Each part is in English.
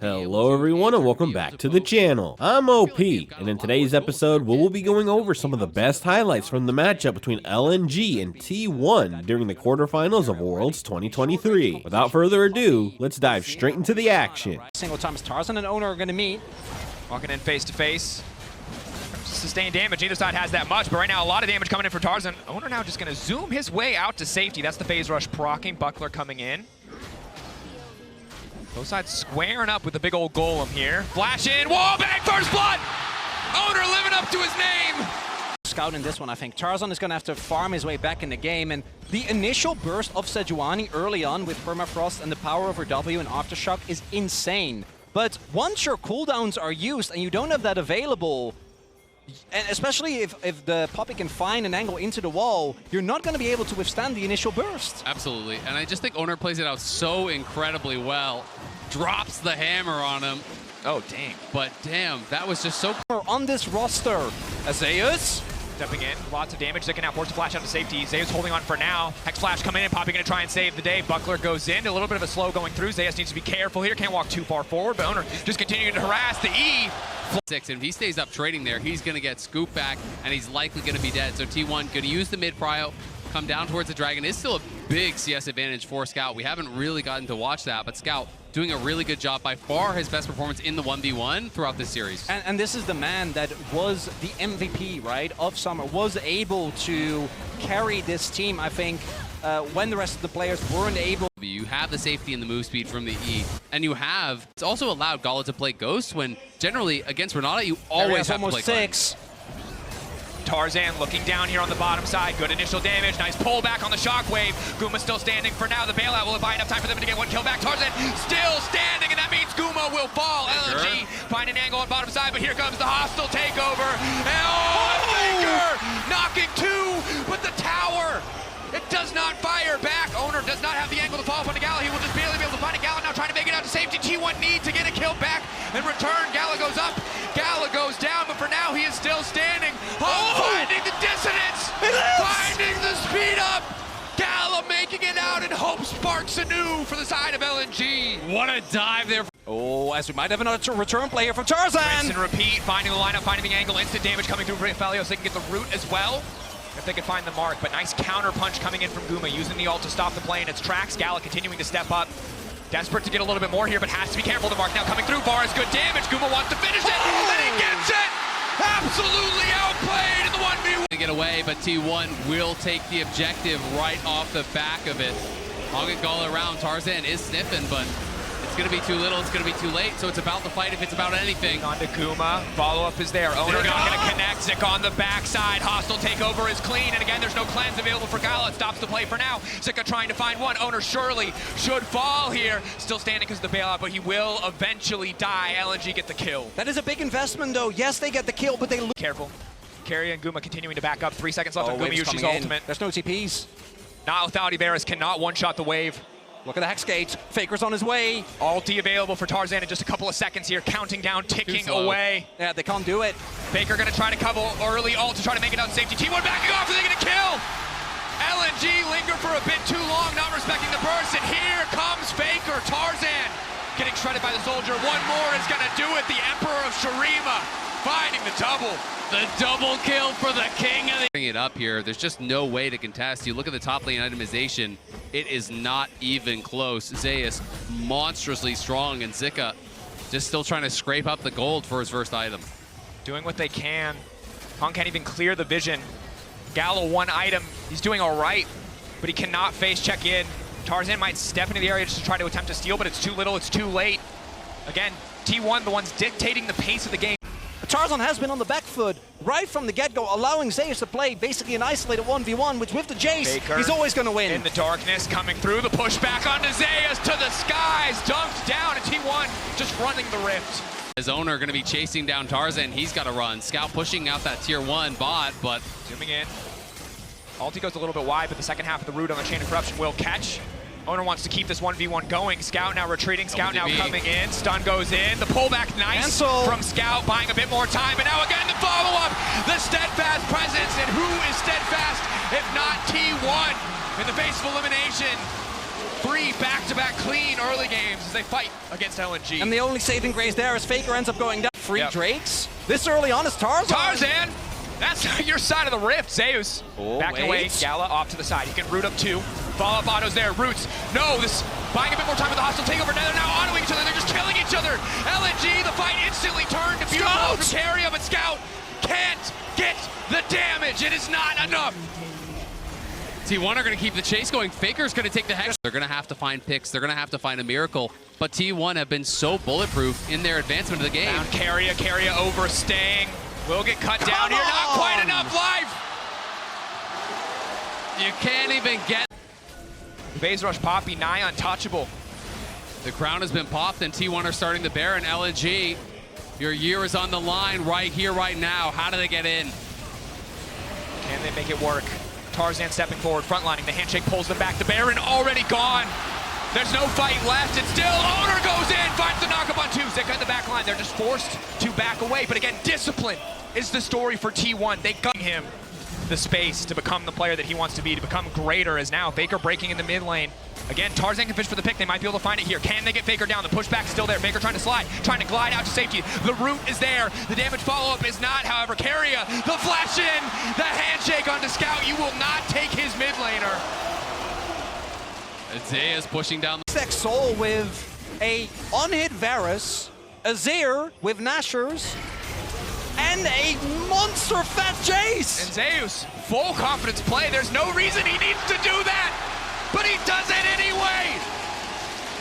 Hello everyone and welcome back to the channel. I'm OP, and in today's episode we will be going over some of the best highlights from the matchup between LNG and T1 during the quarterfinals of Worlds 2023. Without further ado, let's dive straight into the action. Single times Tarzan and Owner are going to meet. Walking in face to face. Sustained damage, neither side has that much, but right now a lot of damage coming in for Tarzan. Owner now just going to zoom his way out to safety. That's the phase rush proccing, Buckler coming in. Both sides squaring up with the big old golem here. Flash in, wall bang, first blood! Owner living up to his name! Scout in this one, I think. Tarzan is going to have to farm his way back in the game, and the initial burst of Sejuani early on with Permafrost and the power over W and Aftershock is insane. But once your cooldowns are used and you don't have that available, and especially if the Poppy can find an angle into the wall, you're not going to be able to withstand the initial burst. Absolutely, and I just think Owner plays it out so incredibly well. Drops the hammer on him. Oh, dang. But damn, that was just so... On this roster, Zeus stepping in, lots of damage. Zika now forced to flash out to safety. Zeus holding on for now. Hex Flash coming in, Poppy going to try and save the day. Buckler goes in, a little bit of a slow going through. Zeus needs to be careful here, can't walk too far forward, but Owner just continuing to harass the E. And if he stays up trading there, he's going to get scooped back, and he's likely going to be dead. So T1 going to use the mid prio, come down towards the Dragon. It's still a big CS advantage for Scout. We haven't really gotten to watch that, but Scout doing a really good job, by far his best performance in the 1v1 throughout this series. And this is the man that was the MVP, right, of Summer, was able to carry this team, I think, when the rest of the players weren't able. You have the safety and the move speed from the E, and you have, it's also allowed Gala to play Ghost when generally against Renata you always have to play six. Tarzan looking down here on the bottom side. Good initial damage. Nice pullback on the shockwave. Guma still standing for now. The bailout will buy enough time for them to get one kill back. Tarzan still standing, and that means Guma will fall. LNG find an angle on bottom side, but here comes the hostile takeover. And Faker knocking two, but the tower, it does not fire back. Owner does not have the angle to fall upon the Gala. He will just barely be able to find a Gala now, trying to make it out to safety. T1 need to get a kill back and return. Gala goes up. Gala goes down, but for now he is still standing. Finding the dissonance, finding the speed up. Gala making it out, and hope sparks anew for the side of LNG. What a dive there. Oh, as we might have another return play here from Tarzan. Rinse and repeat, finding the lineup, finding the angle, instant damage coming through Felios. They can get the root as well if they can find the mark, but nice counter punch coming in from Guma, using the ult to stop the play in its tracks. Gala continuing to step up. Desperate to get a little bit more here, but has to be careful. The mark now coming through. Bar is good damage. Guma wants to finish it, and he gets it! Absolutely outplayed in the 1v1. To get away, but T1 will take the objective right off the back of it. Hogging Gala around. Tarzan is sniffing, but it's going to be too little, it's going to be too late, so it's about the fight if it's about anything. On to Guma. Follow-up is there. Owner not going to connect. Zik on the backside. Hostile takeover is clean, and again, there's no cleanse available for Gala. It stops the play for now. Zika trying to find one. Owner surely should fall here. Still standing because of the bailout, but he will eventually die. LNG get the kill. That is a big investment, though. Yes, they get the kill, but they lose. Careful. Carry and Guma continuing to back up. 3 seconds left on Guma Yushi's ultimate. There's no TPs. Not without Ibarus, cannot one-shot the wave. Look at the Hex Gate. Faker's on his way. Ulti available for Tarzan in just a couple of seconds here. Counting down, ticking away. Yeah, they can't do it. Faker going to try to cover early ult to try to make it out safety. T1 backing off, are they going to kill? LNG linger for a bit too long, not respecting the burst, and here comes Faker. Tarzan getting shredded by the soldier. One more is going to do it. The Emperor of Shurima finding the double. The double kill for the king of the... Bring it up here. There's just no way to contest. You look at the top lane itemization. It is not even close. Zeus monstrously strong, and Zika just still trying to scrape up the gold for his first item. Doing what they can. Hung can't even clear the vision. Gala one item. He's doing all right, but he cannot face check in. Tarzan might step into the area just to try to attempt to steal, but it's too little, it's too late. Again, T1 the ones dictating the pace of the game. Tarzan has been on the back foot right from the get-go, allowing Zeus to play basically an isolated 1v1, which with the Jace, Baker he's always going to win. In the darkness, coming through, the pushback onto Zeus to the skies, dunked down, and T1 just running the rift. His owner going to be chasing down Tarzan, he's got to run. Scout pushing out that tier 1 bot, but... Zooming in. Ulti goes a little bit wide, but the second half of the root on the Chain of Corruption will catch. Owner wants to keep this 1v1 going. Scout now retreating. Scout now coming in. Stun goes in. The pullback nice from Scout, buying a bit more time. But now again the follow-up. The steadfast presence. And who is steadfast if not T1 in the face of elimination? 3 back-to-back clean early games as they fight against LNG. And the only saving grace there is Faker ends up going down. Free Yep. Drakes. This early on is Tarzan. Tarzan! That's your side of the rift. Zeus backing away. Gala off to the side. He can root up 2. Follow-up autos there. Roots. No, this buying a bit more time with the hostile takeover. Now they're autoing each other. They're just killing each other. LNG, the fight instantly turned to beautiful from Carrier, but Scout can't get the damage. It is not enough. T1 are going to keep the chase going. Faker's going to take the hex. They're going to have to find picks. They're going to have to find a miracle. But T1 have been so bulletproof in their advancement of the game. Found Carrier overstaying. Will get cut down here. Not quite enough life. You can't even get. Phase Rush Poppy, nigh untouchable. The crown has been popped and T1 are starting the Baron. LNG, your year is on the line right here, right now. How do they get in? Can they make it work? Tarzan stepping forward, frontlining. The handshake pulls them back. The Baron already gone. There's no fight left. It's still Owner goes in, finds the knockup on 2. Zika in the back line. They're just forced to back away. But again, discipline is the story for T1. They got him the space to become the player that he wants to be, to become greater, as now Faker breaking in the mid lane. Again, Tarzan can fish for the pick. They might be able to find it here. Can they get Faker down? The pushback's still there. Faker trying to slide, trying to glide out to safety. The root is there. The damage follow-up is not, however. Carrier, the flash in, the handshake onto Scout. You will not take his mid laner. Isaiah's pushing down the Soul with a unhit Varus, Azir with Nashers, and a monster fat Jace. And Zeus, full confidence play. There's no reason he needs to do that, but he does it anyway.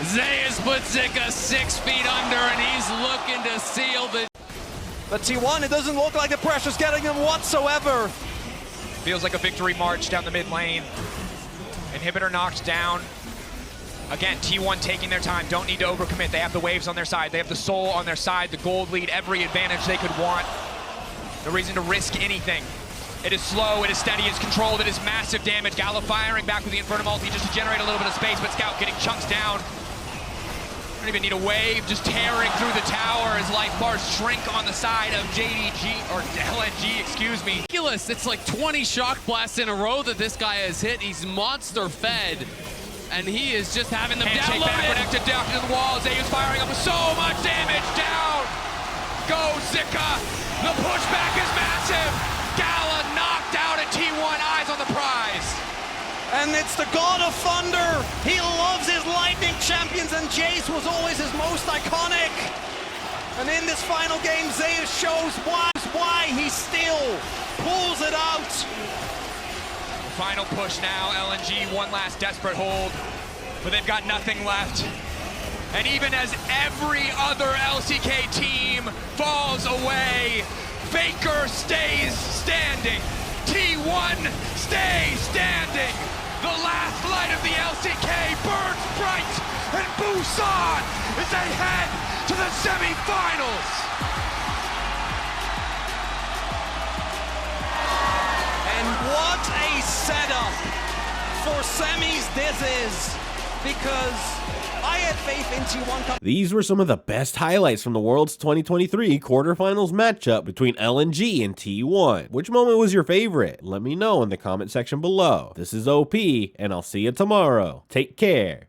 Zeus puts Zika 6 feet under and he's looking to seal the. But T1, it doesn't look like the pressure's getting him whatsoever. Feels like a victory march down the mid lane. Inhibitor knocked down. Again, T1 taking their time, don't need to overcommit. They have the waves on their side, they have the soul on their side, the gold lead, every advantage they could want. No reason to risk anything. It is slow, it is steady, it is controlled, it is massive damage. Gala firing back with the Inferno multi just to generate a little bit of space, but Scout getting chunks down. Don't even need a wave, just tearing through the tower as life bars shrink on the side of JDG, or LNG, excuse me. Ridiculous, it's like 20 shock blasts in a row that this guy has hit. He's monster fed. And he is just having them handshake downloaded. Back, connected down to the wall. Zeus firing up with so much damage down. Go Zika. The pushback is massive. Gala knocked out at T1. Eyes on the prize. And it's the God of Thunder. He loves his lightning champions, and Jace was always his most iconic. And in this final game, Zeus shows why he still pulls it out. Final push now, LNG, one last desperate hold, but they've got nothing left. And even as every other LCK team falls away, Faker stays standing. T1 stays standing. The last light of the LCK burns bright, and Busan is ahead to the semifinals. What a setup for semis this is, because I had faith in T1. These were some of the best highlights from the Worlds 2023 quarterfinals matchup between LNG and T1. Which moment was your favorite? Let me know in the comment section below. This is OP, and I'll see you tomorrow. Take care.